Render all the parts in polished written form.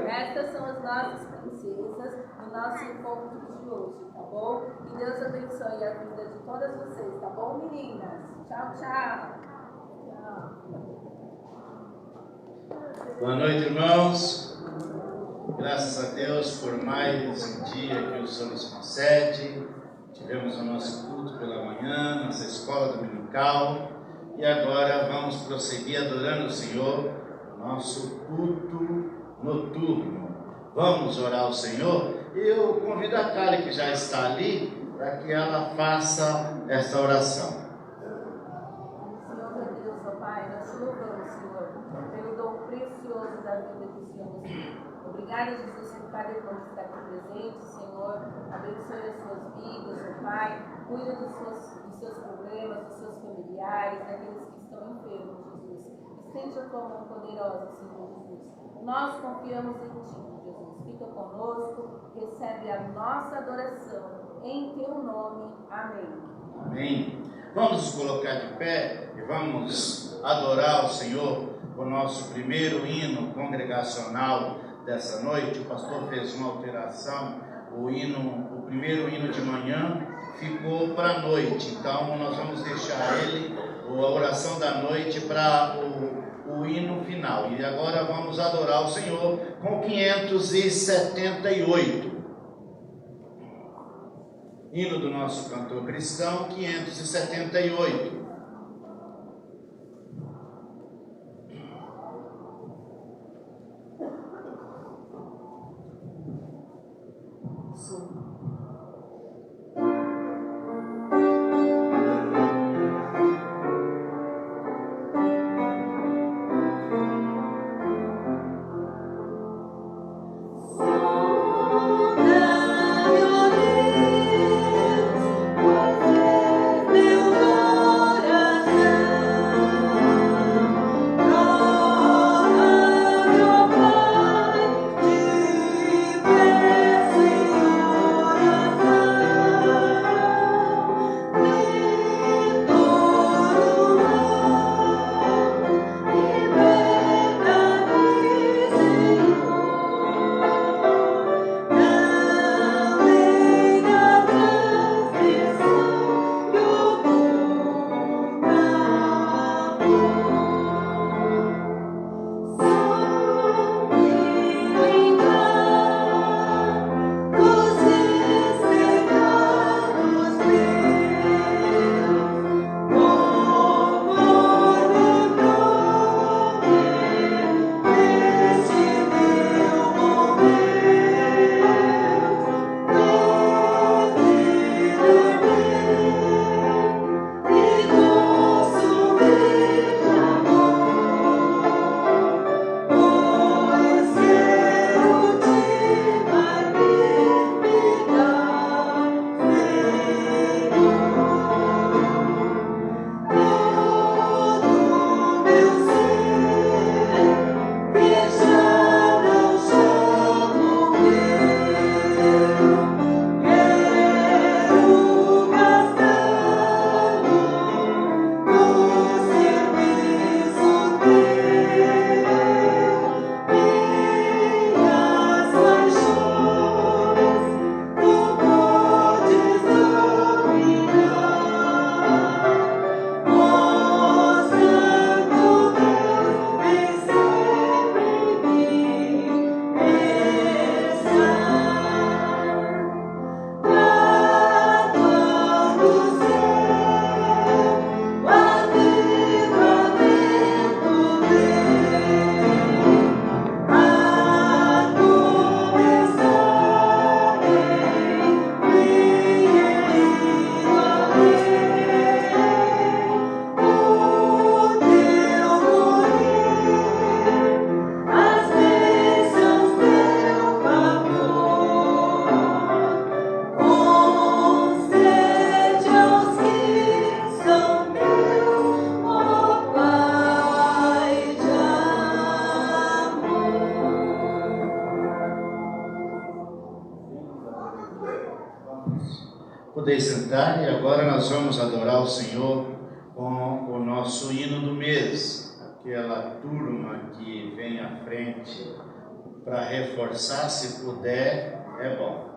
Estas são as nossas princesas no nosso encontro de hoje, tá bom? Que Deus abençoe a vida de todas vocês, tá bom, meninas? Tchau, tchau. Boa noite, irmãos. Graças a Deus por mais um dia que o Senhor nos concede. Tivemos o nosso culto pela manhã, nossa escola dominical. E agora vamos prosseguir adorando o Senhor, nosso culto noturno. Vamos orar ao Senhor. E eu convido a Kali, que já está ali, para que ela faça essa oração. Senhor meu Deus, ó Pai, nós te louvamos, Senhor, pelo dom precioso da vida que o Senhor nos deu. Obrigada, Jesus, por cada irmão que está aqui presente, Senhor. Abençoe as suas vidas, ó Pai. Cuida dos seus problemas, dos seus familiares, daqueles que estão enfermos, Jesus. Estende a tua mão poderosa, Senhor Jesus. Nós confiamos em Ti, Jesus. Fica conosco, recebe a nossa adoração. Em Teu nome. Amém. Amém. Vamos nos colocar de pé e vamos adorar o Senhor com o nosso primeiro hino congregacional dessa noite. O pastor fez uma alteração. O primeiro hino de manhã ficou para a noite. Então nós vamos deixar a oração da noite para o hino final. E agora vamos adorar o Senhor com 578. Hino do nosso cantor cristão, 578. Podem sentar, e agora nós vamos adorar o Senhor com o nosso hino do mês. Aquela turma que vem à frente para reforçar, se puder, é bom.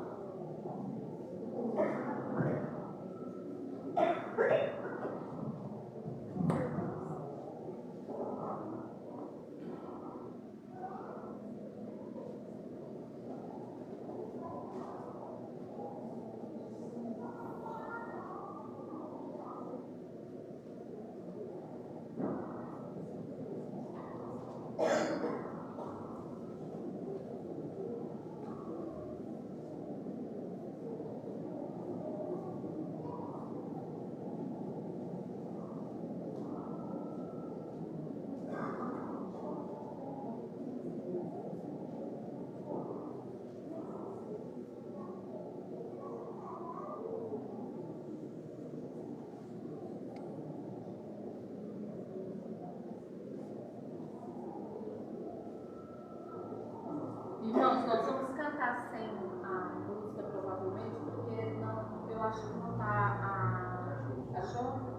Irmãos, nós vamos cantar sem a música, provavelmente, porque não, eu acho que não está a show.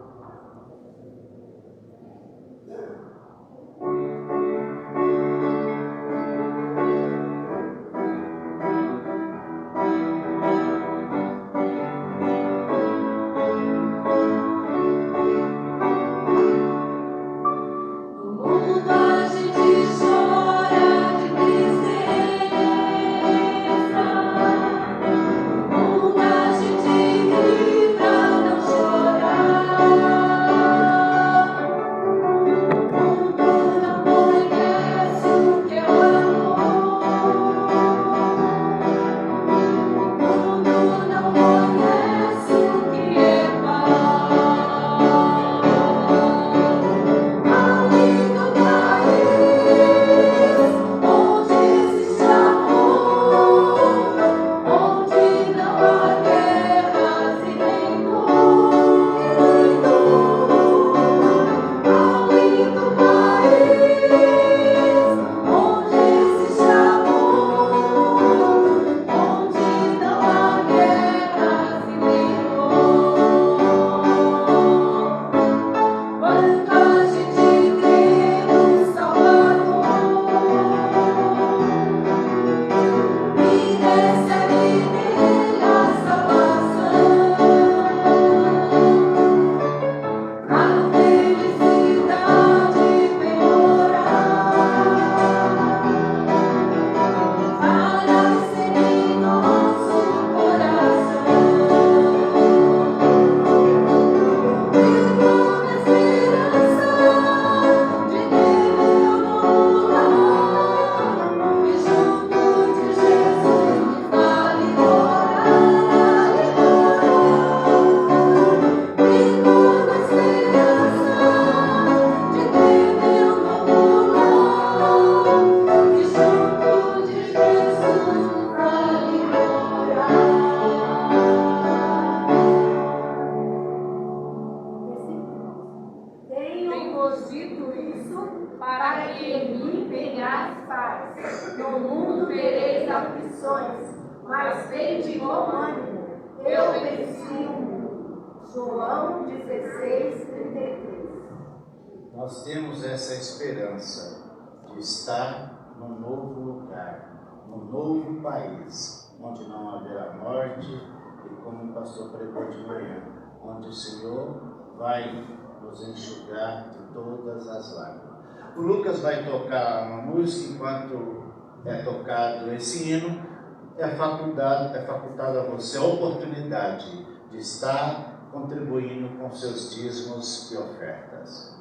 Nós temos essa esperança de estar num novo lugar, num novo país, onde não haverá morte e, como o pastor pregou de manhã, onde o Senhor vai nos enxugar de todas as lágrimas. O Lucas vai tocar uma música. Enquanto é tocado esse hino, é facultado a você a oportunidade de estar contribuindo com seus dízimos e ofertas.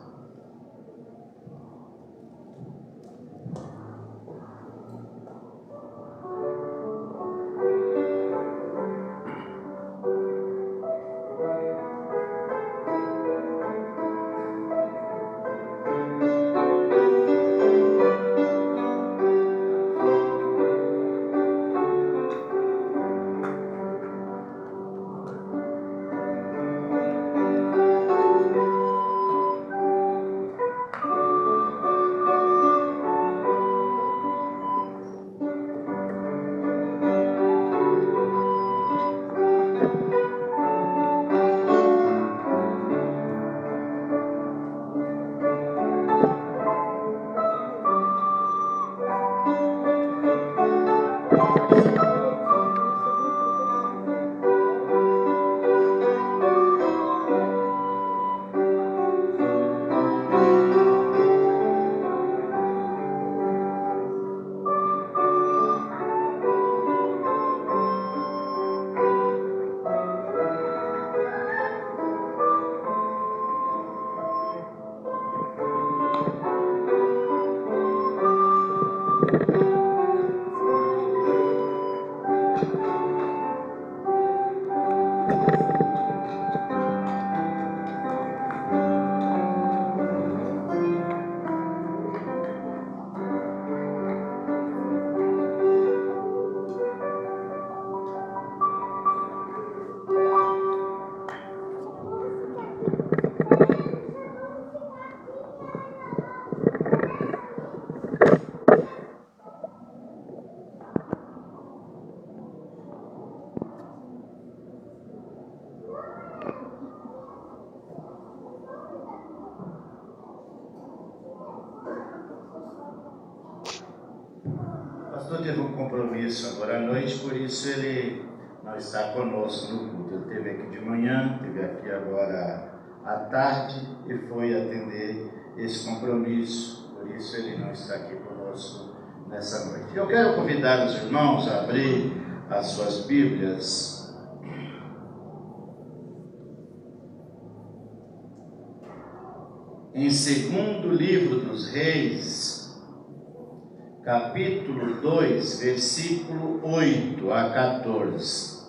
Teve um compromisso agora à noite, por isso ele não está conosco no culto. Ele esteve aqui de manhã, esteve aqui agora à tarde e foi atender esse compromisso, por isso ele não está aqui conosco nessa noite. Eu quero convidar os irmãos a abrir as suas Bíblias em segundo livro dos Reis, capítulo 2, versículo 8 a 14.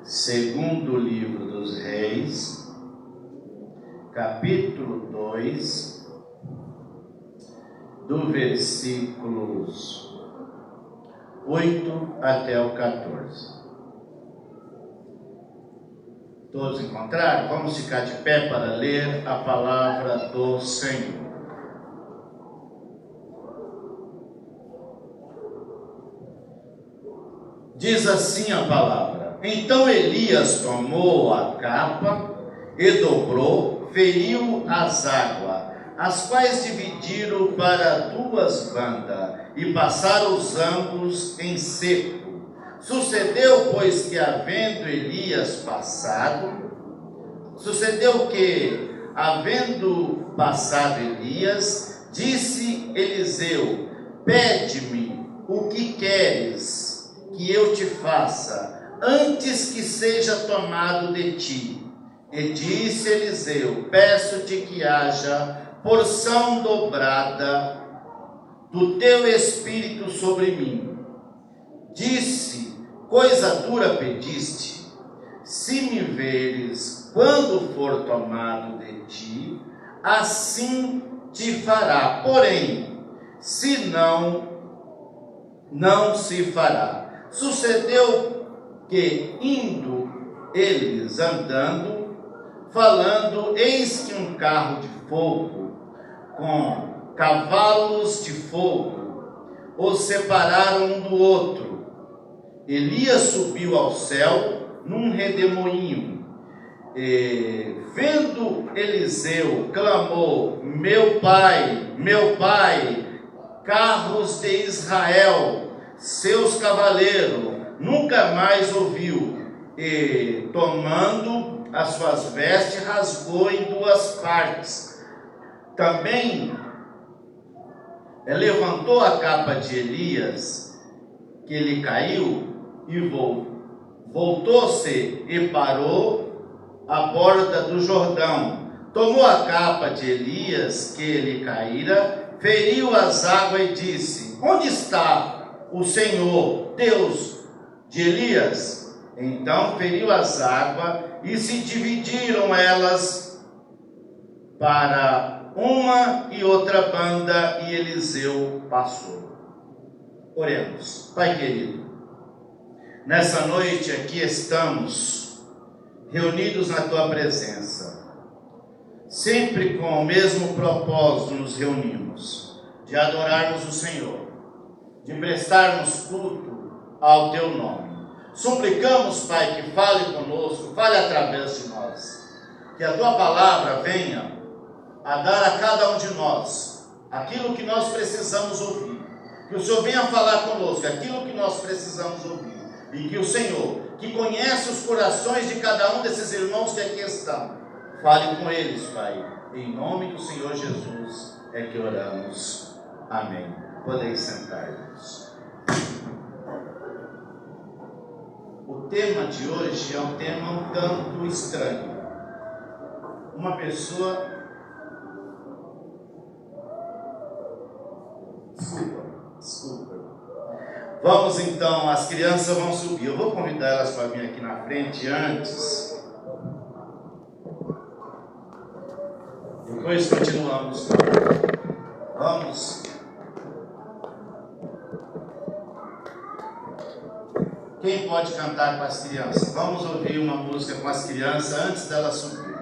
Segundo livro dos Reis, capítulo 2, do versículos 8 até o 14. Todos encontraram? Vamos ficar de pé para ler a palavra do Senhor. Diz assim a palavra: Então Elias tomou a capa e dobrou, feriu as águas, as quais dividiram para duas bandas, e passaram os ambos em seco. Sucedeu, pois, que havendo Elias passado, Elias, disse Eliseu: Pede-me o que queres que eu te faça, antes que seja tomado de ti. E disse Eliseu: Peço-te que haja porção dobrada do teu espírito sobre mim. Disse: Coisa dura pediste. Se me veres quando for tomado de ti, assim te fará. Porém, se não, não se fará. Sucedeu que, indo eles andando, falando, eis que um carro de fogo com cavalos de fogo os separaram um do outro. Elias subiu ao céu num redemoinho, e vendo Eliseu, clamou: Meu pai, carros de Israel, seus cavaleiros. Nunca mais ouviu, e tomando as suas vestes, rasgou em duas partes. Também levantou a capa de Elias, que lhe caiu, e voltou-se e parou à borda do Jordão. Tomou a capa de Elias, que lhe caíra, feriu as águas e disse: Onde está o Senhor, Deus de Elias? Então feriu as águas e se dividiram elas para uma e outra banda, e Eliseu passou. Oremos. Pai querido, nessa noite aqui estamos reunidos na Tua presença, sempre com o mesmo propósito nos reunimos, de adorarmos o Senhor, de prestarmos culto ao Teu nome. Suplicamos, Pai, que fale conosco, fale através de nós, que a Tua palavra venha a dar a cada um de nós aquilo que nós precisamos ouvir, que o Senhor venha falar conosco aquilo que nós precisamos ouvir, e que o Senhor, que conhece os corações de cada um desses irmãos que aqui estão, fale com eles, Pai, em nome do Senhor Jesus é que oramos, amém. Podeis sentar-vos. tema de hoje é um tema um tanto estranho. Uma pessoa... Desculpa. Vamos então, as crianças vão subir. Eu vou convidar elas para vir aqui na frente antes. Depois continuamos. Vamos. Quem pode cantar com as crianças? Vamos ouvir uma música com as crianças antes delas subir.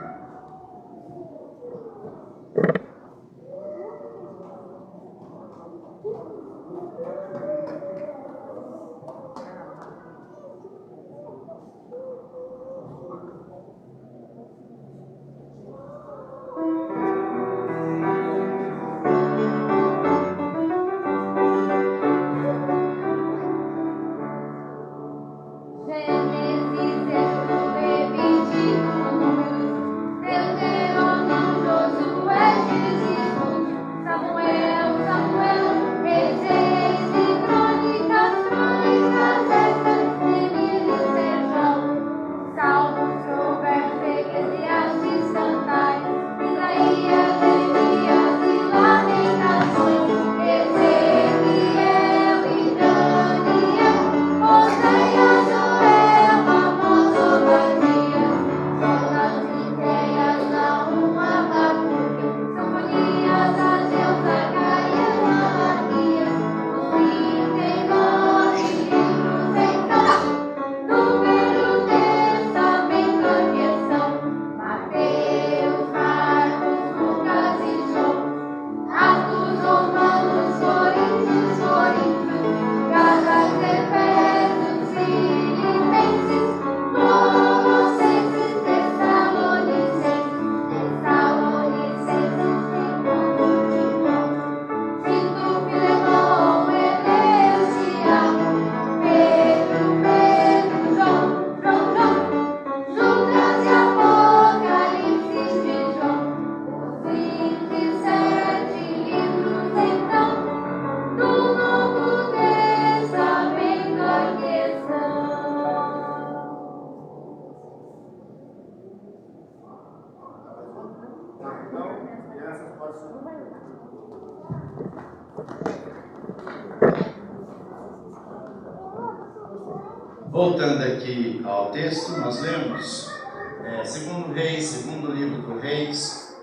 Voltando aqui ao texto, nós lemos segundo Reis, segundo livro do Reis,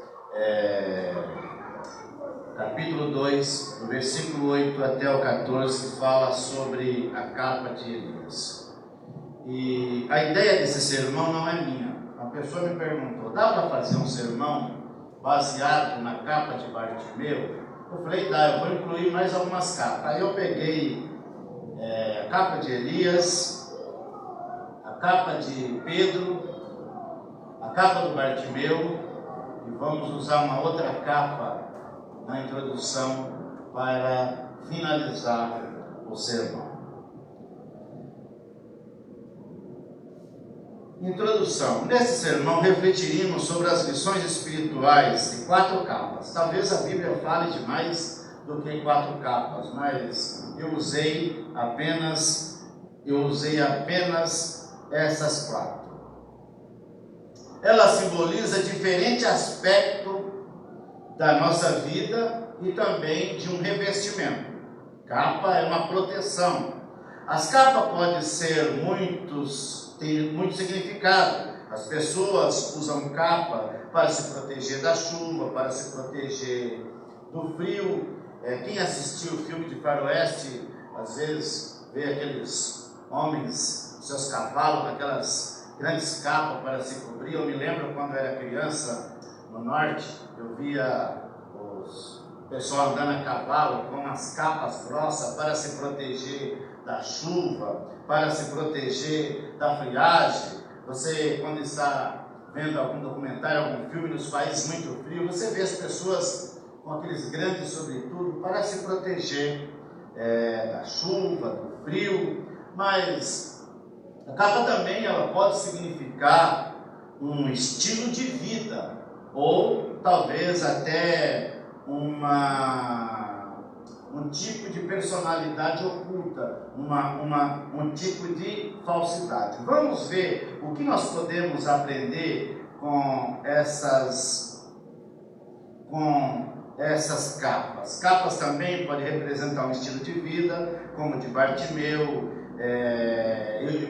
capítulo 2, do versículo 8 até o 14, que fala sobre a capa de Elias. E a ideia desse sermão não é minha. Uma pessoa me perguntou, dá para fazer um sermão baseado na capa de Bartimeu? Eu falei, dá, eu vou incluir mais algumas capas. Aí eu peguei a capa de Elias, a capa de Pedro, a capa do Bartimeu, e vamos usar uma outra capa na introdução para finalizar o sermão. Introdução. Nesse sermão refletiríamos sobre as lições espirituais de 4 capas. Talvez a Bíblia fale de mais do que 4 capas, mas eu usei apenas essas 4. Ela simboliza diferente aspecto da nossa vida e também de um revestimento. Capa é uma proteção. As capas podem ser tem muito significado. As pessoas usam capa para se proteger da chuva, para se proteger do frio. Quem assistiu o filme de Faroeste, às vezes vê aqueles homens, seus cavalos, aquelas grandes capas para se cobrir. Eu me lembro quando eu era criança, no norte, eu via o pessoal andando a cavalo com as capas grossas para se proteger da chuva, para se proteger da friagem. Você, quando está vendo algum documentário, algum filme nos países muito frios, você vê as pessoas com aqueles grandes sobretudo para se proteger da chuva, do frio. Mas a capa também ela pode significar um estilo de vida, ou talvez até um tipo de personalidade oculta. oculta, um tipo de falsidade. Vamos ver o que nós podemos aprender com essas capas. Capas também podem representar um estilo de vida, como de Bartimeu.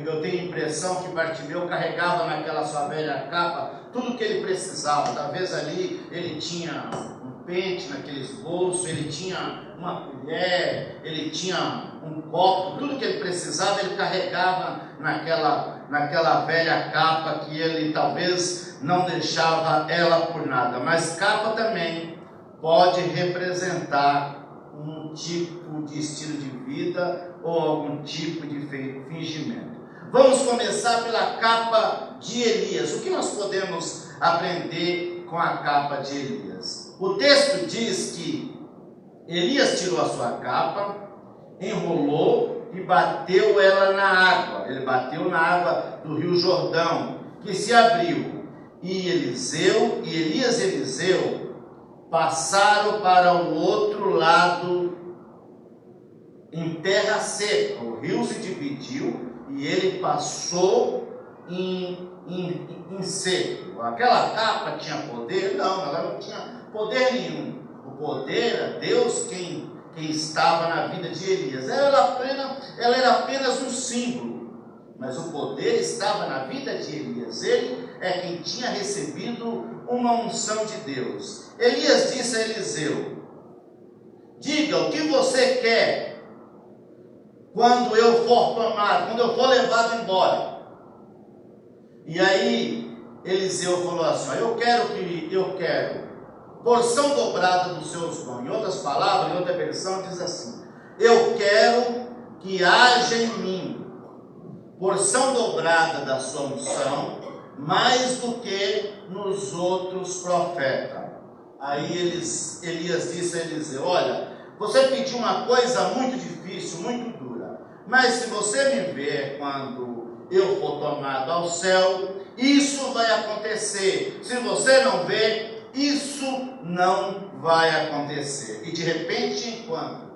Eu tenho a impressão que Bartimeu carregava naquela sua velha capa tudo que ele precisava. Talvez ali ele tinha um pente naqueles bolsos, ele tinha uma colher, ele tinha um copo, tudo que ele precisava ele carregava naquela velha capa que ele talvez não deixava ela por nada. Mas capa também pode representar um tipo de estilo de vida ou algum tipo de fingimento. Vamos começar pela capa de Elias. O que nós podemos aprender com a capa de Elias? O texto diz que Elias tirou a sua capa, enrolou e bateu ela na água. Ele bateu na água do rio Jordão, que se abriu. E Elias e Eliseu passaram para o outro lado em terra seca. O rio se dividiu e ele passou em seco. Aquela capa tinha poder? Não, ela não tinha poder nenhum. O poder era Deus quem estava na vida de Elias. Ela era apenas um símbolo. Mas o poder estava na vida de Elias. Ele é quem tinha recebido uma unção de Deus. Elias disse a Eliseu: diga o que você quer quando eu for tomado, quando eu for levado embora. E aí Eliseu falou assim: eu quero porção dobrada dos seus dons. Em outras palavras, em outra versão diz assim: eu quero que haja em mim porção dobrada da sua unção, mais do que nos outros profetas. Aí Elias disse a Eliseu: olha, você pediu uma coisa muito difícil, muito dura, mas se você me ver quando eu for tomado ao céu, isso vai acontecer. Se você não ver, isso não vai acontecer. E de repente, enquanto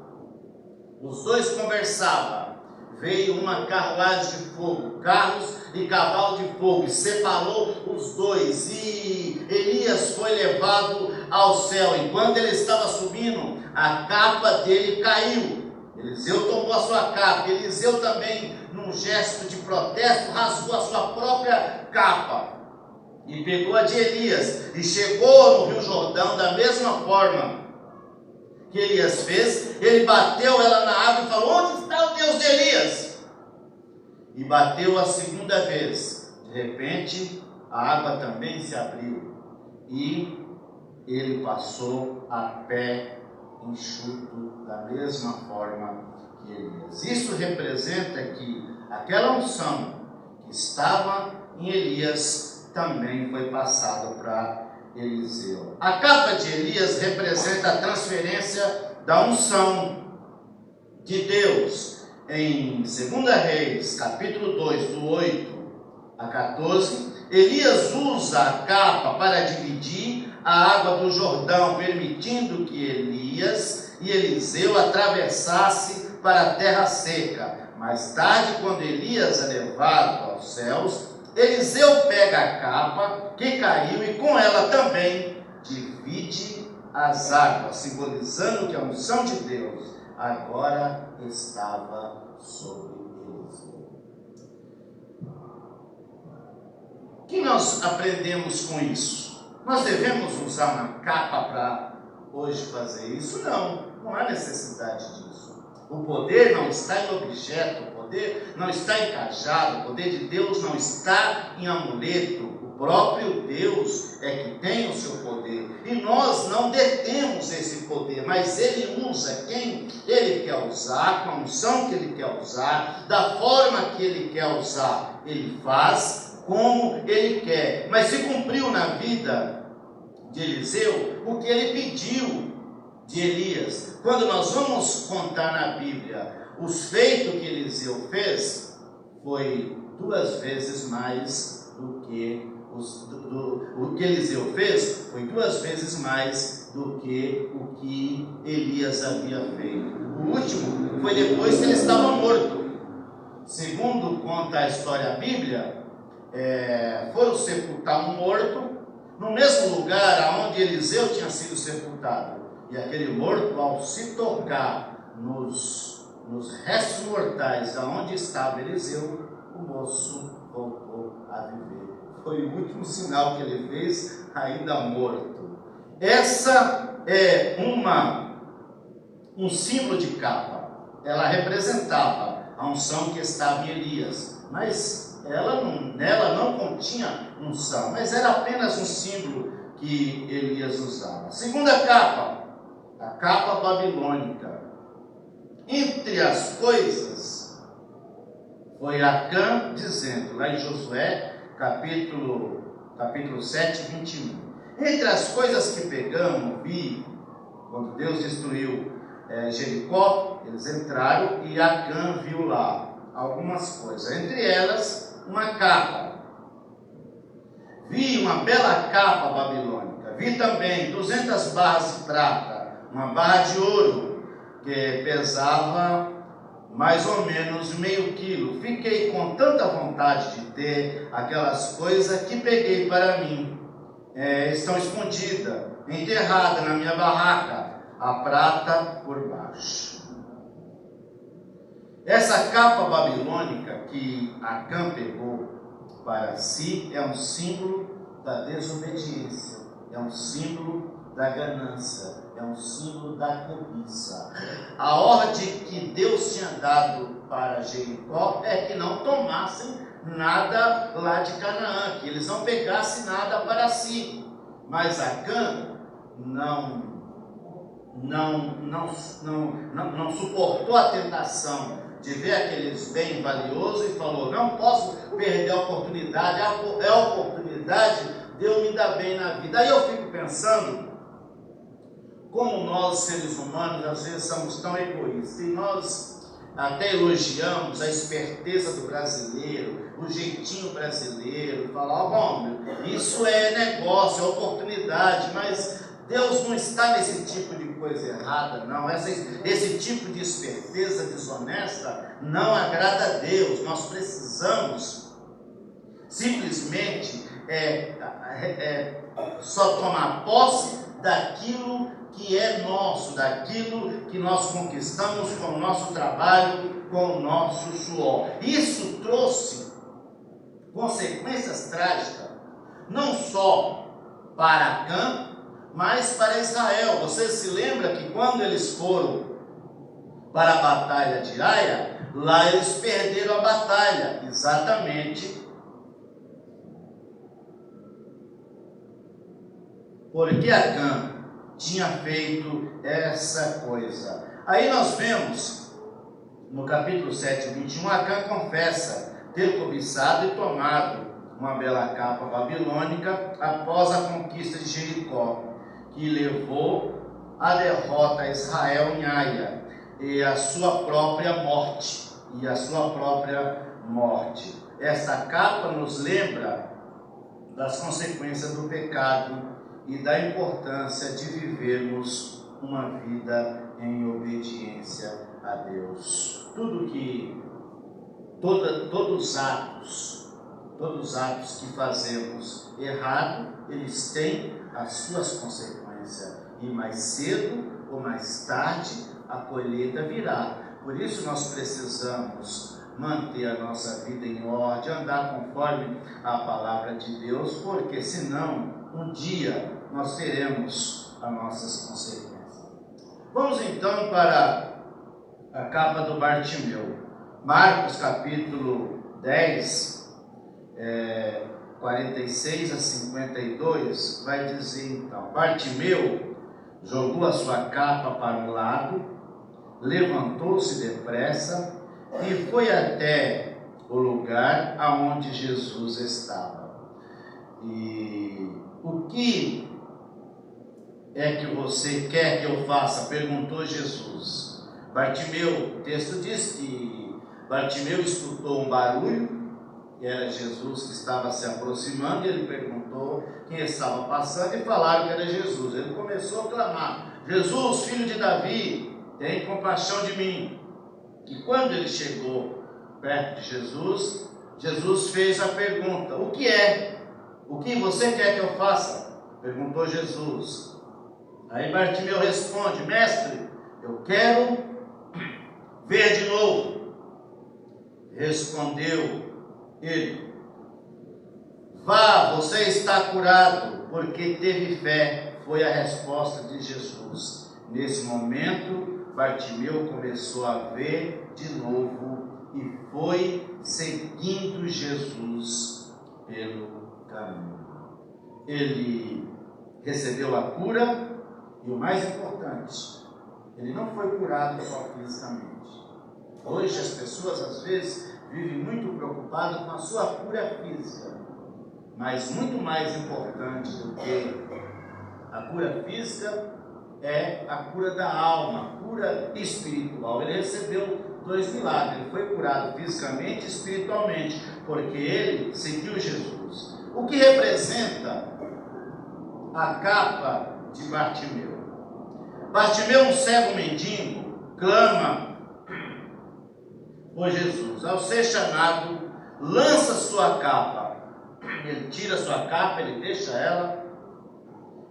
os dois conversavam, veio uma carruagem de fogo, carros e cavalo de fogo, e separou os dois, e Elias foi levado ao céu. Enquanto ele estava subindo, a capa dele caiu. Eliseu tomou a sua capa. Eliseu também, num gesto de protesto, rasgou a sua própria capa e pegou a de Elias e chegou no rio Jordão da mesma forma que Elias fez. Ele bateu ela na água e falou: onde está o Deus de Elias? E bateu a segunda vez. De repente a água também se abriu e ele passou a pé enxuto da mesma forma que Elias. Isso representa que aquela unção que estava em Elias também foi passada para Eliseu. A capa de Elias representa a transferência da unção de Deus. Em 2 Reis, capítulo 2, do 8 a 14, Elias usa a capa para dividir a água do Jordão, permitindo que Elias e Eliseu atravessassem para a terra seca. Mais tarde, quando Elias é levado aos céus, Eliseu pega a capa que caiu e com ela também divide as águas, simbolizando que a unção de Deus agora estava sobre Eliseu. O que nós aprendemos com isso? Nós devemos usar uma capa para hoje fazer isso? Não há necessidade disso. O poder não está em objeto, o poder não está em cajado, o poder de Deus não está em amuleto. O próprio Deus é que tem o seu poder e nós não detemos esse poder, mas Ele usa quem Ele quer usar, com a unção que Ele quer usar, da forma que Ele quer usar. Ele faz como Ele quer. Mas se cumpriu na vida de Eliseu o que ele pediu de Elias. Quando nós vamos contar na Bíblia os feitos que Eliseu fez, foi 2 vezes mais do que o que Eliseu fez foi 2 vezes mais do que o que Elias havia feito. O último foi depois que ele estava morto. Segundo conta a história bíblia, foram sepultar um morto no mesmo lugar onde Eliseu tinha sido sepultado. E aquele morto, ao se tocar nos restos mortais aonde estava Eliseu, o moço voltou a viver. Foi o último sinal que ele fez, ainda morto. Essa é um símbolo de capa. Ela representava a unção que estava em Elias, mas nela não continha unção, mas era apenas um símbolo que Elias usava. Segunda capa, a capa babilônica. Entre as coisas, foi Acã dizendo, lá em Josué, capítulo 7, 21. Entre as coisas que pegamos, vi, quando Deus destruiu Jericó, eles entraram e Acã viu lá algumas coisas, entre elas uma capa. Vi uma bela capa babilônica, vi também 200 barras de prata, uma barra de ouro, que pesava mais ou menos meio quilo. Fiquei com tanta vontade de ter aquelas coisas que peguei para mim. Estão escondidas, enterradas na minha barraca, a prata por baixo. Essa capa babilônica que Acã pegou para si é um símbolo da desobediência, é um símbolo da ganância, é um símbolo da cobiça. A ordem que Deus tinha dado para Jericó é que não tomassem nada lá de Canaã, que eles não pegassem nada para si. Mas Acã não suportou a tentação de ver aqueles bens valiosos e falou: não posso perder a oportunidade, é a oportunidade de eu me dar bem na vida. Aí eu fico pensando, como nós seres humanos às vezes somos tão egoístas, e nós até elogiamos a esperteza do brasileiro, o jeitinho brasileiro, falar: bom, isso é negócio, é oportunidade, mas Deus não está nesse tipo de coisa errada, não. Esse tipo de esperteza desonesta não agrada a Deus. Nós precisamos simplesmente só tomar posse daquilo que é nosso, daquilo que nós conquistamos com o nosso trabalho, com o nosso suor. Isso trouxe consequências trágicas, não só para Acã, mas para Israel. Você se lembra que quando eles foram para a batalha de Aia, lá eles perderam a batalha, exatamente porque Acã tinha feito essa coisa. Aí nós vemos no capítulo 7, 21, Acã confessa ter cobiçado e tomado uma bela capa babilônica após a conquista de Jericó, que levou a derrota a Israel em Aia e a sua própria morte. Esta capa nos lembra das consequências do pecado e da importância de vivermos uma vida em obediência a Deus. Todos os atos que fazemos errado, eles têm as suas consequências. E mais cedo ou mais tarde a colheita virá. Por isso nós precisamos manter a nossa vida em ordem, andar conforme a palavra de Deus, porque senão um dia nós teremos as nossas consequências. Vamos então para a capa do Bartimeu. Marcos capítulo 10, 46 a 52, vai dizer então: Bartimeu jogou a sua capa para um lado, levantou-se depressa e foi até o lugar aonde Jesus estava. E o que é que você quer que eu faça? Perguntou Jesus. Bartimeu, o texto diz que Bartimeu escutou um barulho que era Jesus que estava se aproximando, e ele perguntou quem estava passando, e falaram que era Jesus. Ele começou a clamar: Jesus, filho de Davi, tem compaixão de mim. E quando ele chegou perto de Jesus, Jesus fez a pergunta: o que é? O que você quer que eu faça? Perguntou Jesus. Aí Bartimeu responde: mestre, eu quero ver de novo. Respondeu ele: vá, você está curado, porque teve fé. Foi a resposta de Jesus. Nesse momento, Bartimeu começou a ver de novo e foi seguindo Jesus pelo caminho. Ele recebeu a cura e, o mais importante, ele não foi curado só fisicamente. Hoje as pessoas às vezes vivem muito preocupadas com a sua cura física, mas muito mais importante do que a cura física é a cura da alma, a cura espiritual. Ele recebeu 2 milagres: ele foi curado fisicamente e espiritualmente, porque ele seguiu Jesus. O que representa a capa de Bartimeu? Bartimeu, um cego mendigo, clama por Jesus. Ao ser chamado, lança sua capa. Ele tira sua capa, ele deixa ela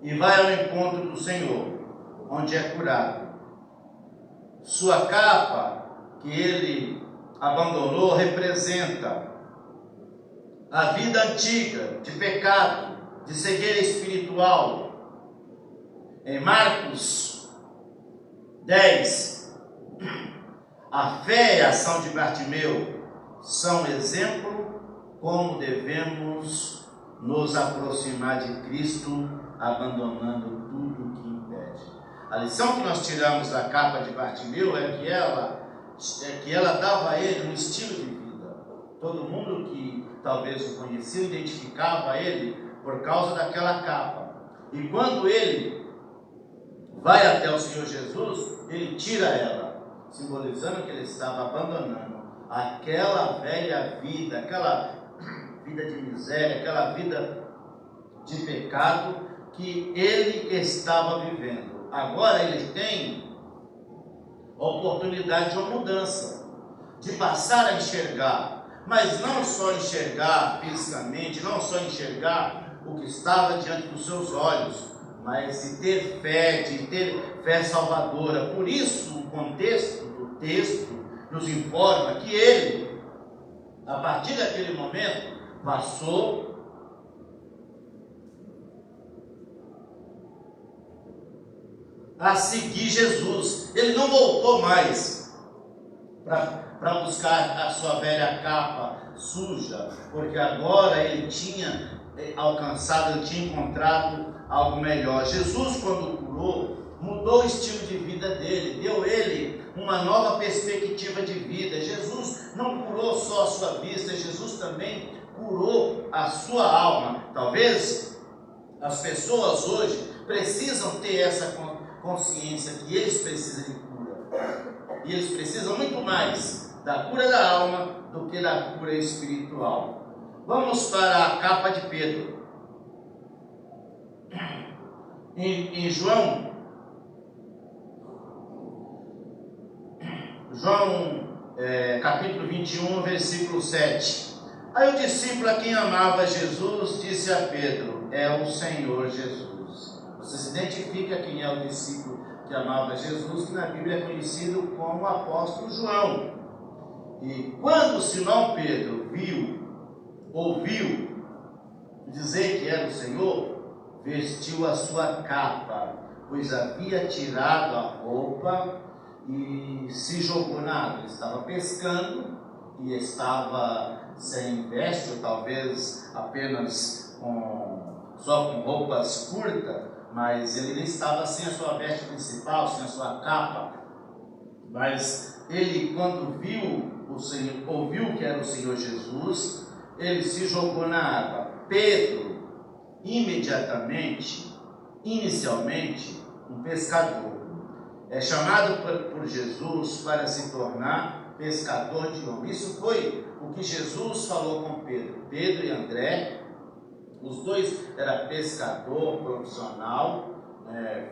e vai ao encontro do Senhor, onde é curado. Sua capa, que ele abandonou, representa a vida antiga de pecado, de cegueira espiritual. Em Marcos 10, a fé e a ação de Bartimeu são exemplo como devemos nos aproximar de Cristo, abandonando tudo que impede. A lição que nós tiramos da capa de Bartimeu é que ela dava a ele um estilo de vida. Todo mundo que talvez o conhecia identificava ele por causa daquela capa. E quando ele vai até o Senhor Jesus, ele tira ela, simbolizando que ele estava abandonando aquela velha vida, aquela vida de miséria, aquela vida de pecado que ele estava vivendo. Agora ele tem a oportunidade de uma mudança, de passar a enxergar, mas não só enxergar fisicamente, não só enxergar o que estava diante dos seus olhos, mas de ter fé salvadora. Por isso, o contexto do texto nos informa que ele, a partir daquele momento, passou a seguir Jesus. Ele não voltou mais para buscar a sua velha capa suja, porque agora ele tinha alcançado, ele tinha encontrado algo melhor. Jesus, quando curou, mudou o estilo de vida dele, deu ele uma nova perspectiva de vida. Jesus não curou só a sua vista, Jesus também curou a sua alma. Talvez as pessoas hoje precisam ter essa consciência que eles precisam de cura. E eles precisam muito mais da cura da alma do que da cura espiritual. Vamos para a capa de Pedro. Em João capítulo 21, versículo 7. Aí o discípulo a quem amava Jesus disse a Pedro: é o Senhor Jesus. Você se identifica quem é o discípulo que amava Jesus, que na Bíblia é conhecido como o apóstolo João. E quando Simão Pedro ouviu dizer que era o Senhor, vestiu a sua capa, pois havia tirado a roupa e se jogou na água. Ele estava pescando e estava sem veste, ou talvez apenas só com roupas curtas, mas ele estava sem a sua veste principal, sem a sua capa. Mas ele, quando ouviu que era o Senhor Jesus, ele se jogou na água. Pedro, inicialmente, um pescador, é chamado por Jesus para se tornar pescador de homens. Isso foi o que Jesus falou com Pedro. Pedro e André, os dois eram pescador profissional,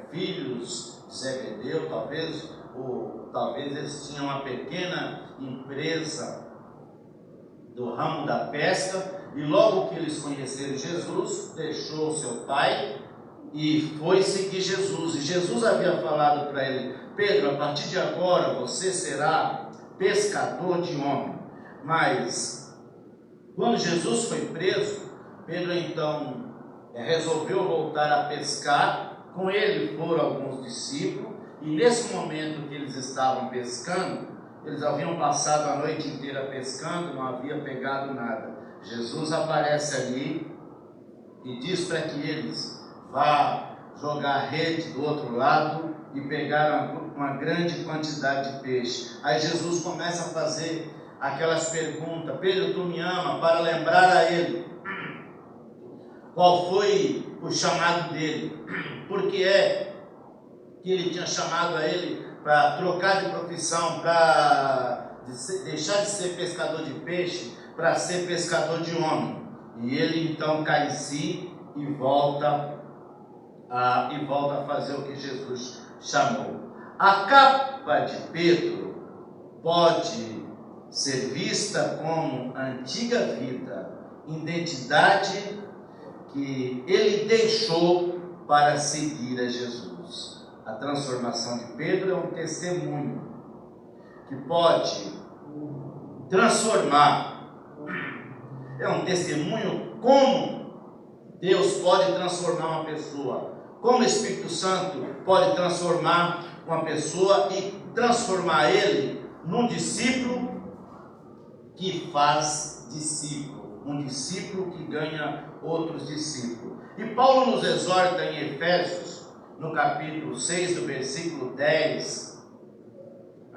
filhos de Zebedeu, talvez eles tinham uma pequena empresa do ramo da pesca, e logo que eles conheceram Jesus, deixou seu pai e foi seguir Jesus. E Jesus havia falado para ele: Pedro, a partir de agora você será pescador de homem. Mas quando Jesus foi preso, Pedro então resolveu voltar a pescar. Com ele foram alguns discípulos, e nesse momento que eles estavam pescando, eles haviam passado a noite inteira pescando, não havia pegado nada. Jesus aparece ali e diz para que eles vá jogar a rede do outro lado e pegar uma grande quantidade de peixe. Aí Jesus começa a fazer aquelas perguntas: Pedro, tu me ama? Para lembrar a ele qual foi o chamado dele, porque é que ele tinha chamado a ele para trocar de profissão, para deixar de ser pescador de peixe para ser pescador de homem. E ele então cai em si e volta a fazer o que Jesus chamou. A capa de Pedro pode ser vista como antiga vida, identidade que ele deixou para seguir a Jesus. A transformação de Pedro é um testemunho que pode transformar. É um testemunho como Deus pode transformar uma pessoa, como o Espírito Santo pode transformar uma pessoa e transformar ele num discípulo que faz discípulo, um discípulo que ganha outros discípulos. E Paulo nos exorta em Efésios, no capítulo 6, do versículo 10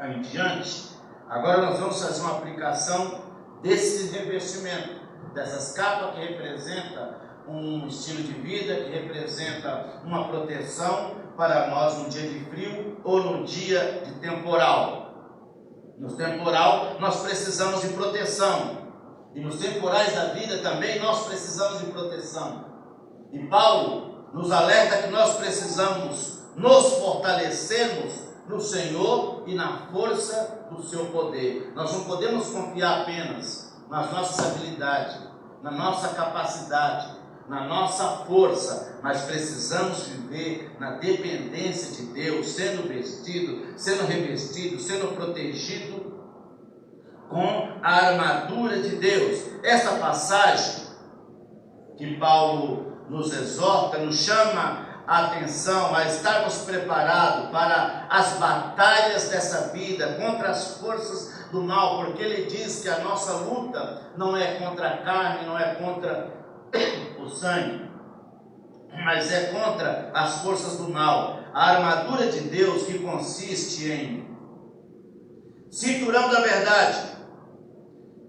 em diante. Agora nós vamos fazer uma aplicação desse revestimento, dessas capas que representa um estilo de vida, que representa uma proteção para nós no dia de frio ou no dia de temporal. No temporal nós precisamos de proteção, e nos temporais da vida também nós precisamos de proteção. E Paulo nos alerta que nós precisamos nos fortalecermos no Senhor e na força do seu poder. Nós não podemos confiar apenas nas nossas habilidades, na nossa capacidade, na nossa força, mas precisamos viver na dependência de Deus, sendo vestido, sendo revestido, sendo protegido com a armadura de Deus. Esta passagem que Paulo nos exorta, nos chama a atenção a estarmos preparados para as batalhas dessa vida, contra as forças do mal, porque ele diz que a nossa luta não é contra a carne, não é contra o sangue, mas é contra as forças do mal. A armadura de Deus, que consiste em cinturão da verdade,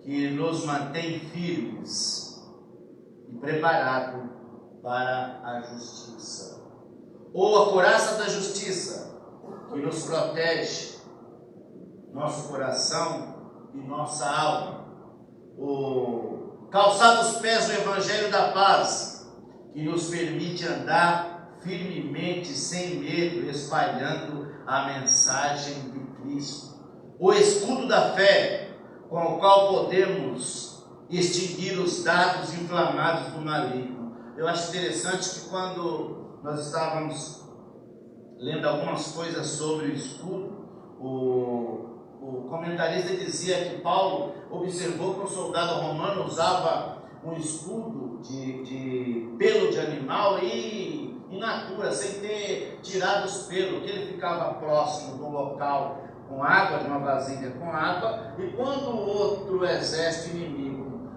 que nos mantém firmes e preparados para a justiça, ou a couraça da justiça, que nos protege nosso coração e nossa alma, o calçar dos pés do Evangelho da Paz, que nos permite andar firmemente, sem medo, espalhando a mensagem de Cristo, o escudo da fé, com o qual podemos extinguir os dardos inflamados do maligno. Eu acho interessante que quando nós estávamos lendo algumas coisas sobre o escudo, o comentarista dizia que Paulo observou que um soldado romano usava um escudo de pelo de animal e in natura, sem ter tirado os pelos, que ele ficava próximo do local com água, de uma vasilha com água, e quando o outro exército inimigo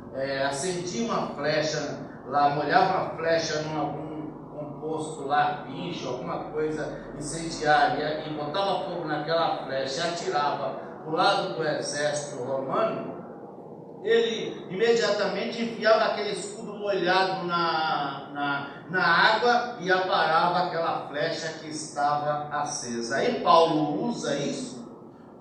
acendia uma flecha lá, molhava uma flecha em algum composto lá, pincho, alguma coisa incendiária, e botava fogo naquela flecha e atirava para o lado do exército romano, ele imediatamente enfiava aquele escudo molhado na água e aparava aquela flecha que estava acesa. Aí Paulo usa isso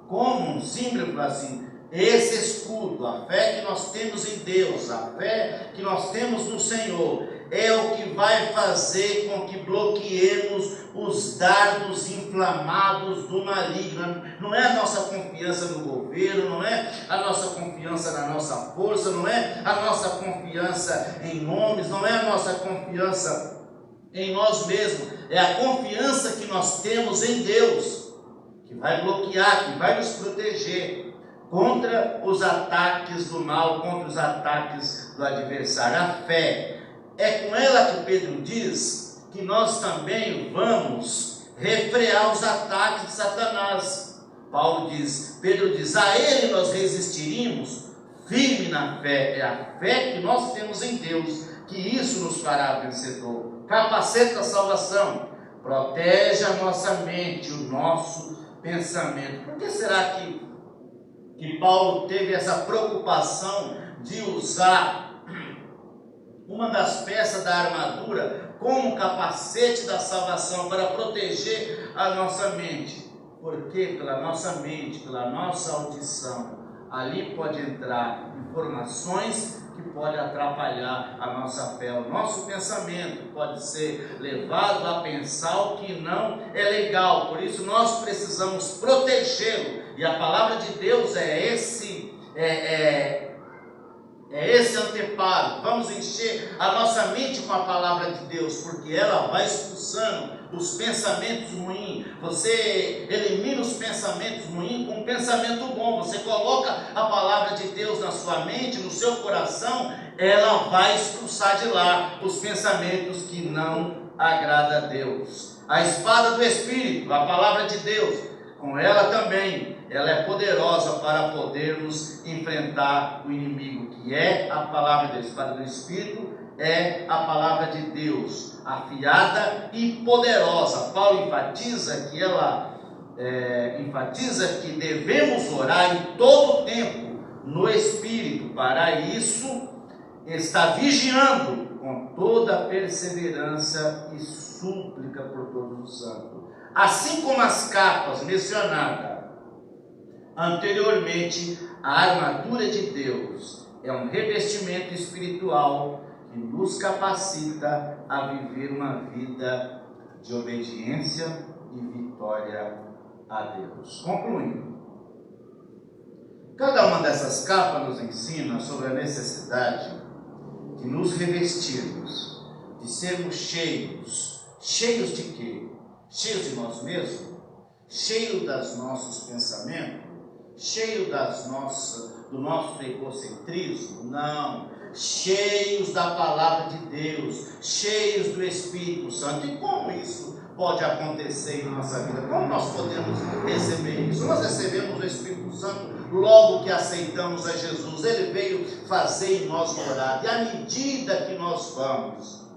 como um símbolo assim: esse escudo, a fé que nós temos em Deus, a fé que nós temos no Senhor, é o que vai fazer com que bloqueemos os dardos inflamados do maligno. Não é a nossa confiança no governo, não é a nossa confiança na nossa força, não é a nossa confiança em homens, não é a nossa confiança em nós mesmos, é a confiança que nós temos em Deus, que vai bloquear, que vai nos proteger contra os ataques do mal, contra os ataques do adversário. A fé, é com ela que Pedro diz que nós também vamos refrear os ataques de Satanás. Pedro diz, a ele nós resistiríamos firme na fé. É a fé que nós temos em Deus, que isso nos fará vencedor. Capacete da salvação, protege a nossa mente, o nosso pensamento. Por que será que Paulo teve essa preocupação de usar uma das peças da armadura como capacete da salvação para proteger a nossa mente? Porque pela nossa mente, pela nossa audição, ali pode entrar informações que podem atrapalhar a nossa fé. O nosso pensamento pode ser levado a pensar o que não é legal. Por isso nós precisamos protegê-lo. E a palavra de Deus é esse anteparo. Vamos encher a nossa mente com a palavra de Deus, porque ela vai expulsando os pensamentos ruins. Você elimina os pensamentos ruins com um pensamento bom. Você coloca a palavra de Deus na sua mente, no seu coração, ela vai expulsar de lá os pensamentos que não agradam a Deus. A espada do Espírito, a palavra de Deus, com ela também, ela é poderosa para podermos enfrentar o inimigo, que é a palavra da espada do Espírito, é a palavra de Deus, afiada e poderosa. Paulo enfatiza que devemos orar em todo o tempo no Espírito. Para isso, está vigiando com toda perseverança e súplica por todos os santos. Assim como as capas mencionadas anteriormente, a armadura de Deus é um revestimento espiritual que nos capacita a viver uma vida de obediência e vitória a Deus. Concluindo, cada uma dessas capas nos ensina sobre a necessidade de nos revestirmos, de sermos cheios. Cheios de quê? Cheios de nós mesmos? Cheios dos nossos pensamentos? Cheio do nosso egocentrismo? Não. Cheios da palavra de Deus, cheios do Espírito Santo. E como isso pode acontecer em nossa vida? Como nós podemos receber isso? Nós recebemos o Espírito Santo logo que aceitamos a Jesus. Ele veio fazer em nós morada. E à medida que nós vamos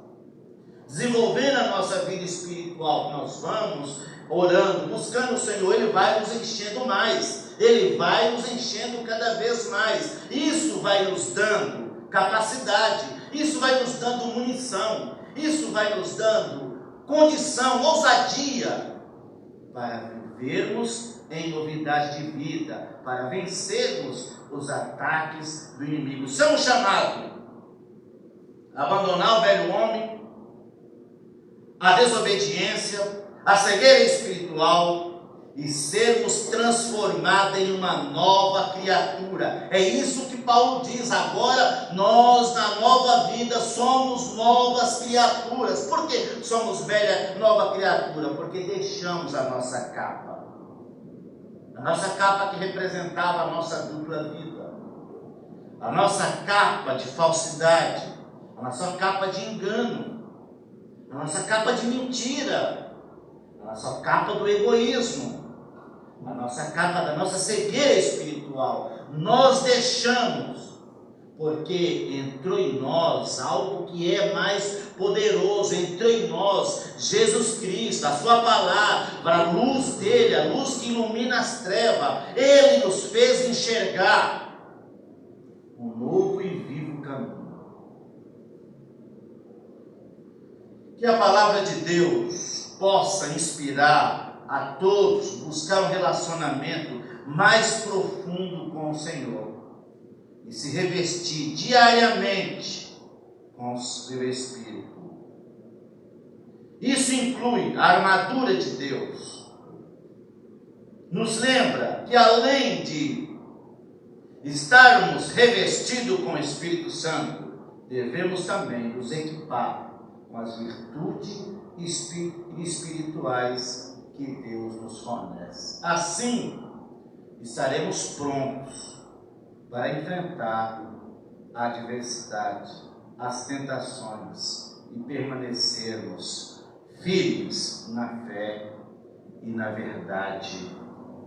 desenvolvendo a nossa vida espiritual, nós vamos orando, buscando o Senhor, Ele vai nos enchendo mais. Ele vai nos enchendo cada vez mais. Isso vai nos dando capacidade, isso vai nos dando munição, isso vai nos dando condição, ousadia para vivermos em novidade de vida, para vencermos os ataques do inimigo. Somos chamados a abandonar o velho homem, a desobediência, a cegueira espiritual, e sermos transformados em uma nova criatura. É isso que Paulo diz. Agora nós na nova vida somos novas criaturas. Por que somos nova criatura? Porque deixamos a nossa capa. A nossa capa que representava a nossa dupla vida. A nossa capa de falsidade. A nossa capa de engano. A nossa capa de mentira. A nossa capa do egoísmo. A nossa capa da nossa cegueira espiritual. Nós deixamos, porque entrou em nós algo que é mais poderoso. Entrou em nós Jesus Cristo, a sua palavra, a luz dele, a luz que ilumina as trevas. Ele nos fez enxergar um novo e vivo caminho. Que a palavra de Deus possa inspirar a todos buscar um relacionamento mais profundo com o Senhor e se revestir diariamente com o seu Espírito. Isso inclui a armadura de Deus. Nos lembra que além de estarmos revestidos com o Espírito Santo, devemos também nos equipar com as virtudes espirituais que Deus nos fornece. Assim, estaremos prontos para enfrentar a adversidade, as tentações e permanecermos firmes na fé e na verdade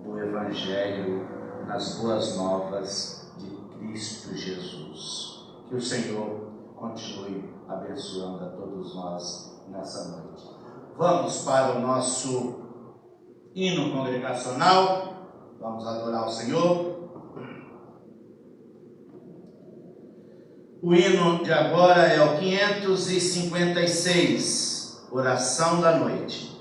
do Evangelho, nas boas novas de Cristo Jesus. Que o Senhor continue abençoando a todos nós nessa noite. Vamos para o nosso hino congregacional. Vamos adorar o Senhor. O hino de agora é o 556, Oração da Noite.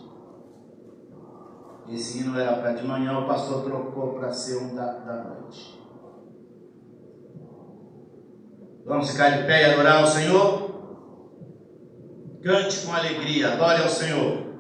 Esse hino era para de manhã, o pastor trocou para ser um da noite. Vamos ficar de pé e adorar ao Senhor? Cante com alegria, adore ao Senhor.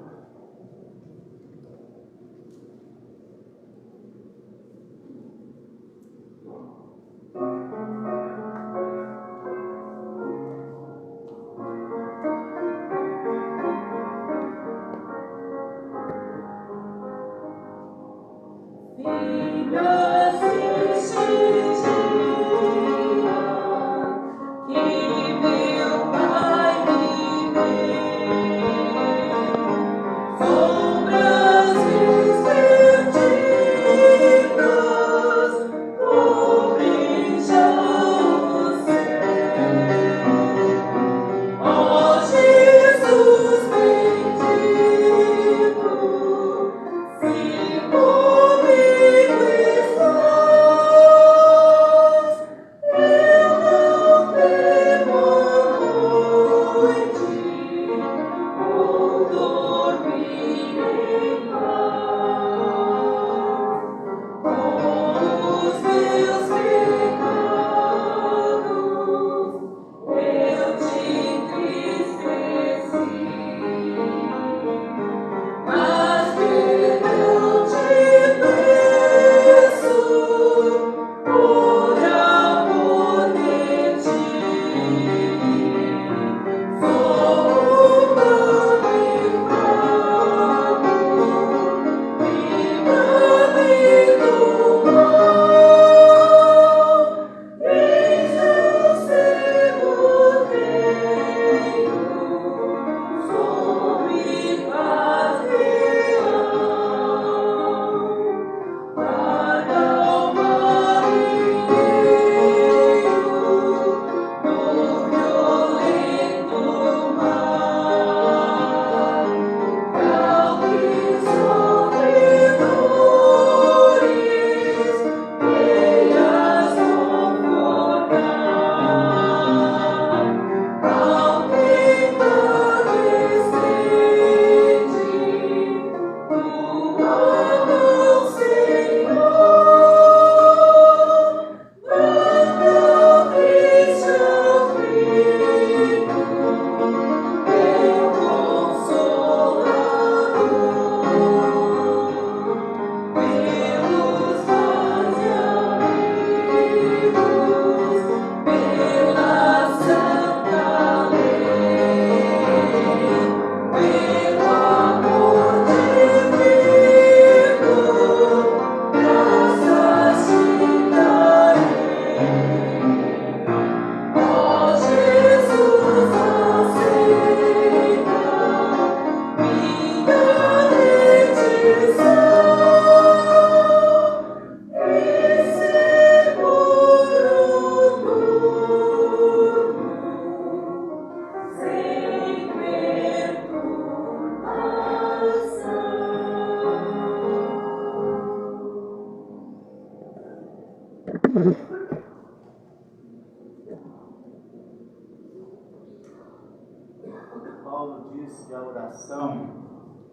Paulo diz que a oração,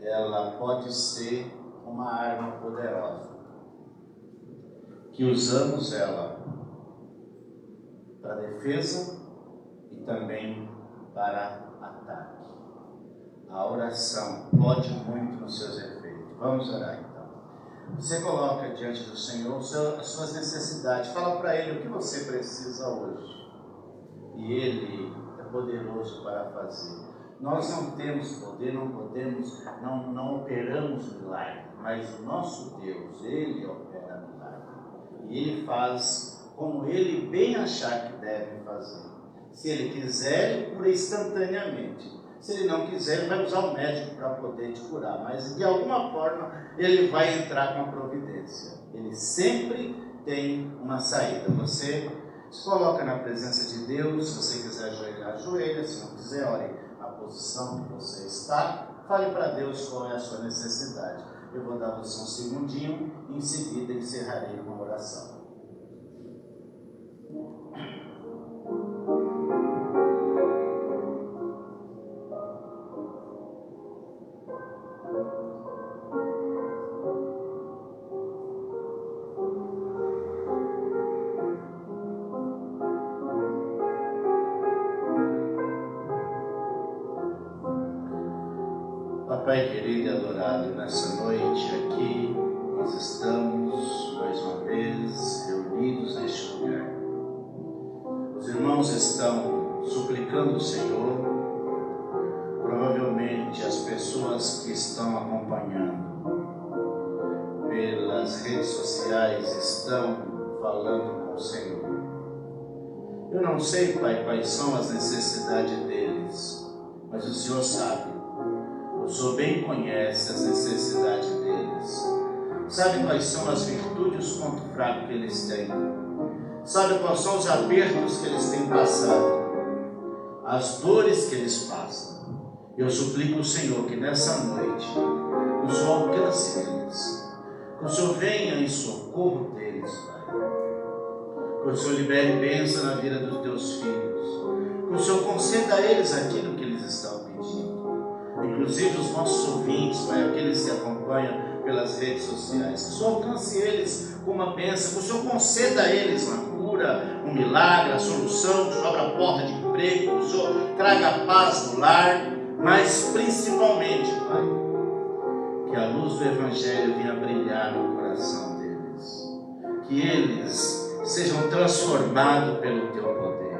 ela pode ser uma arma poderosa. que usamos ela para defesa e também para ataque. A oração pode muito nos seus efeitos. Vamos orar então. Você coloca diante do Senhor as suas necessidades. Fala para Ele o que você precisa hoje. E Ele é poderoso para fazer. Nós não temos poder, não podemos, não operamos milagre. Mas o nosso Deus, Ele opera milagre. E Ele faz como Ele bem achar que deve fazer. Se Ele quiser, Ele cura instantaneamente. Se Ele não quiser, Ele vai usar o médico para poder te curar. Mas de alguma forma, Ele vai entrar com a providência. Ele sempre tem uma saída. Você se coloca na presença de Deus. Se você quiser ajoelhar, ajoelha. Se não quiser, ore na posição que você está. Fale para Deus qual é a sua necessidade. Eu vou dar você um segundinho e em seguida encerrarei com a oração. Pai querido e adorado, nessa noite aqui nós estamos mais uma vez reunidos neste lugar. Os irmãos estão suplicando o Senhor. Provavelmente as pessoas que estão acompanhando pelas redes sociais estão falando com o Senhor. Eu não sei, Pai, quais são as necessidades deles, mas o Senhor sabe. O Senhor bem conhece as necessidades deles. Sabe quais são as virtudes e os pontos fracos que eles têm. Sabe quais são os apertos que eles têm passado. As dores que eles passam. Eu suplico ao Senhor que nessa noite o Senhor alcance eles. Que o Senhor venha em socorro deles, Pai. Que o Senhor libere bênção na vida dos teus filhos. Que o Senhor conceda a eles aquilo que eles estão pedindo. Inclusive os nossos ouvintes, Pai, aqueles que acompanham pelas redes sociais, que o Senhor alcance eles com uma bênção, que o Senhor conceda a eles uma cura, um milagre, a solução, que o Senhor abra a porta de emprego, que o Senhor traga paz no lar, mas principalmente, Pai, que a luz do Evangelho venha brilhar no coração deles, que eles sejam transformados pelo Teu poder,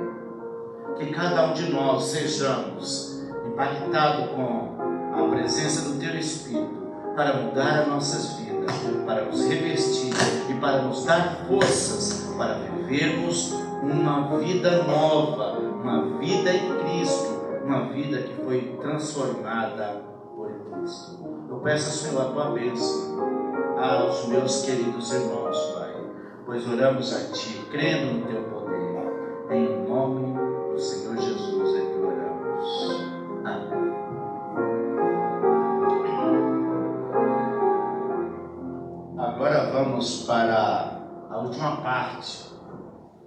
que cada um de nós sejamos impactado com a presença do Teu Espírito para mudar as nossas vidas, para nos revestir e para nos dar forças para vivermos uma vida nova, uma vida em Cristo, uma vida que foi transformada por Cristo. Eu peço, Senhor, a Tua bênção aos meus queridos irmãos, Pai, pois oramos a Ti, crendo no Teu poder, em nome do Senhor Jesus é que oramos. Amém. Agora vamos para a última parte,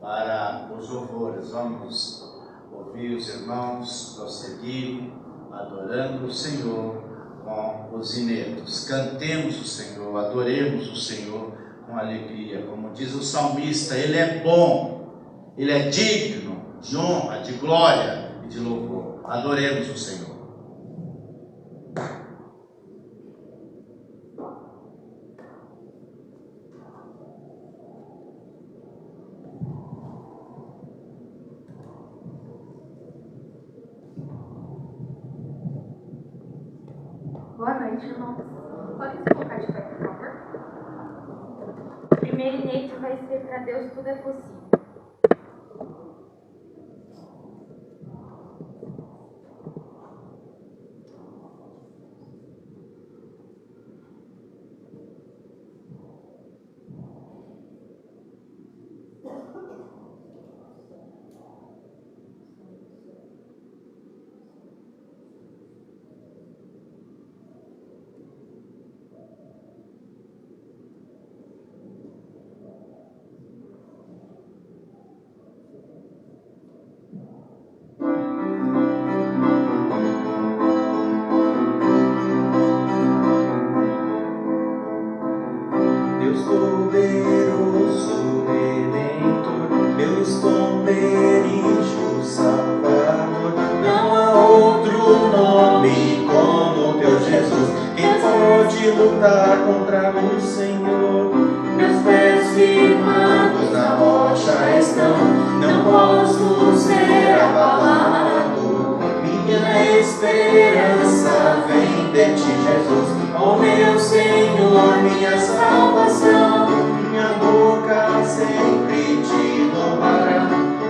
para os louvores. Vamos ouvir os irmãos prosseguir adorando o Senhor com os hinetos. Cantemos o Senhor, adoremos o Senhor com alegria. Como diz o salmista, Ele é bom, Ele é digno de honra, de glória e de louvor. Adoremos o Senhor. Boa noite, irmãos. Podem se colocar de pé, por favor? O primeiro inédito vai ser para Deus tudo é possível. dirige o Salvador. Não há outro nome como o teu Jesus. Quem pode lutar contra o Senhor? Meus pés firmados na rocha estão, não posso ser abalado. Minha esperança vem de ti, Jesus. Ó meu Senhor, minha salvação. Minha boca sempre te louvará,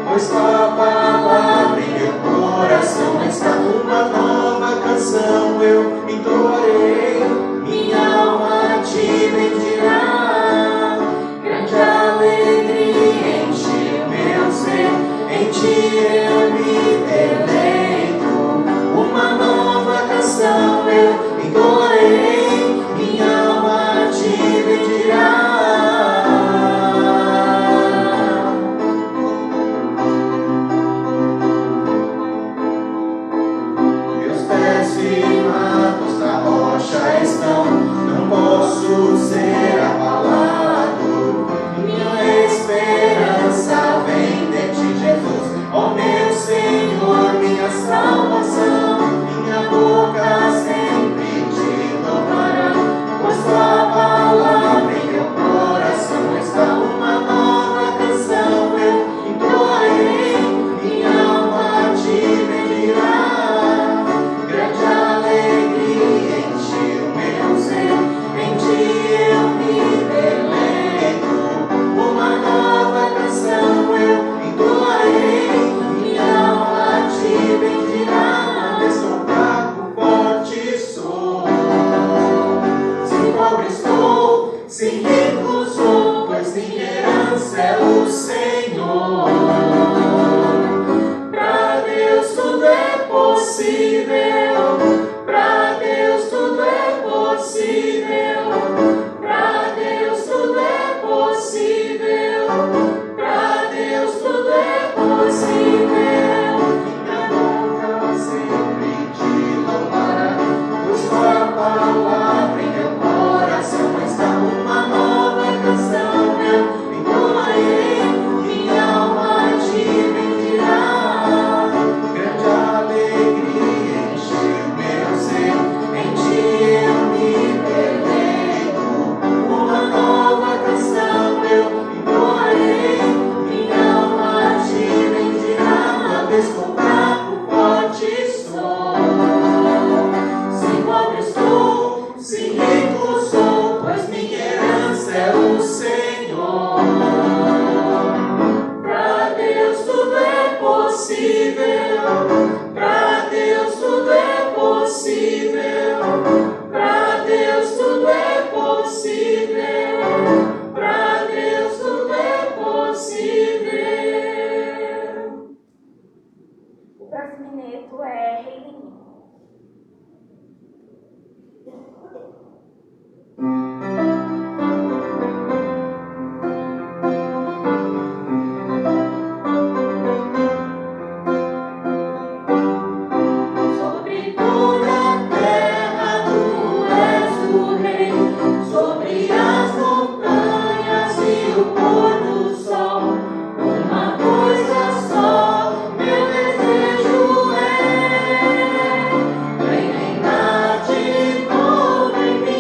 pois tua palavra em meu coração está. Uma nova canção eu entoarei, minha alma te bendirá. Grande alegria enche meu ser, em ti eu me deleito. Uma nova canção eu entoarei, minha alma te bendirá. Posso ser abalado, minha esperança vem de ti, Jesus. Ó meu Senhor, minha salvação, minha boca sempre te louvará, pois tua palavra em meu coração está. Uma nova canção eu entoarei, minha alma te bendirá. Grande alegria enche o meu ser, em ti eu me deleito. Uma nova canção eu entoarei, minha alma te bendirá. Estou fraco, forte sou, se pobre estou, se rico sou, pois minha herança é o Senhor. Pra Deus tudo é possível, pra Deus tudo é possível, pra Deus tudo é possível, pra Deus tudo é possível. Minha boca sempre te louvará, pois tua palavra em meu coração está. Uma nova canção eu entoarei, minha alma te bendirá. Grande alegria enche o meu ser, em ti eu me deleito. Uma nova canção eu entoarei, minha alma te bendirá. Uma vez com fraco, forte sou, se pobre estou, se rico sou, pois minha herança é o Senhor. Pra Deus tudo é possível, pra Deus tudo é possível, pra Deus tudo é possível, pra Deus tudo é possível. O próximo neto é Rei Menino. Sobre toda a terra tu és o rei, sobre as montanhas e o pôr do sol. Uma coisa só meu desejo é, vem reinar de novo em mim.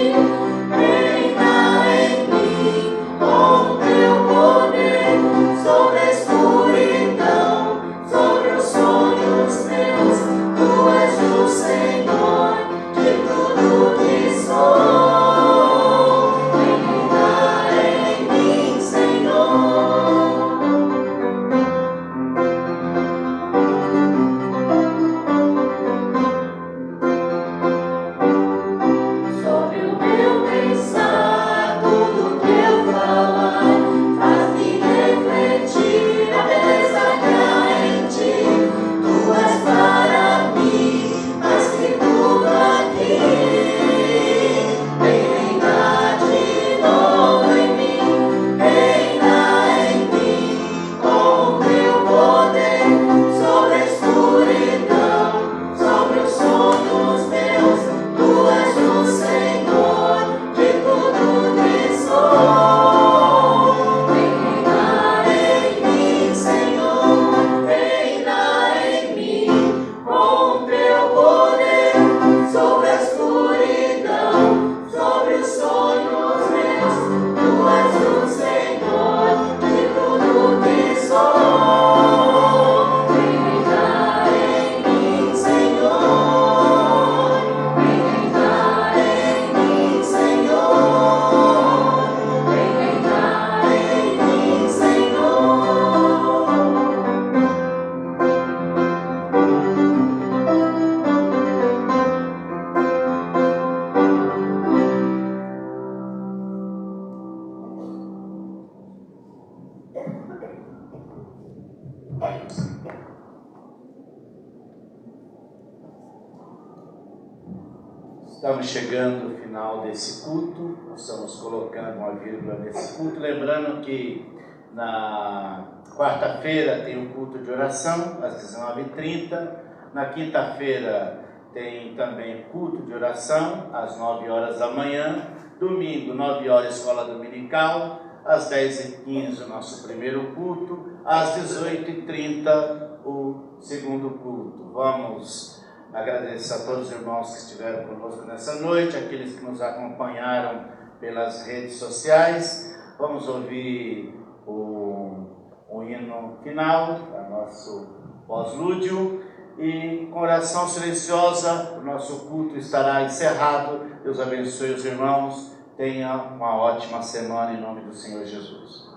Estamos chegando ao final desse culto, estamos colocando uma vírgula nesse culto, lembrando que na quarta-feira tem o culto de oração, às 19h30, na quinta-feira tem também culto de oração, às 9 horas da manhã, domingo, 9 horas, escola dominical, às 10h15 o nosso primeiro culto, às 18h30 o segundo culto. Vamos agradecer a todos os irmãos que estiveram conosco nessa noite, aqueles que nos acompanharam pelas redes sociais. Vamos ouvir o hino final, o nosso pós-lúdio, e com oração silenciosa o nosso culto estará encerrado. Deus abençoe os irmãos, tenha uma ótima semana em nome do Senhor Jesus.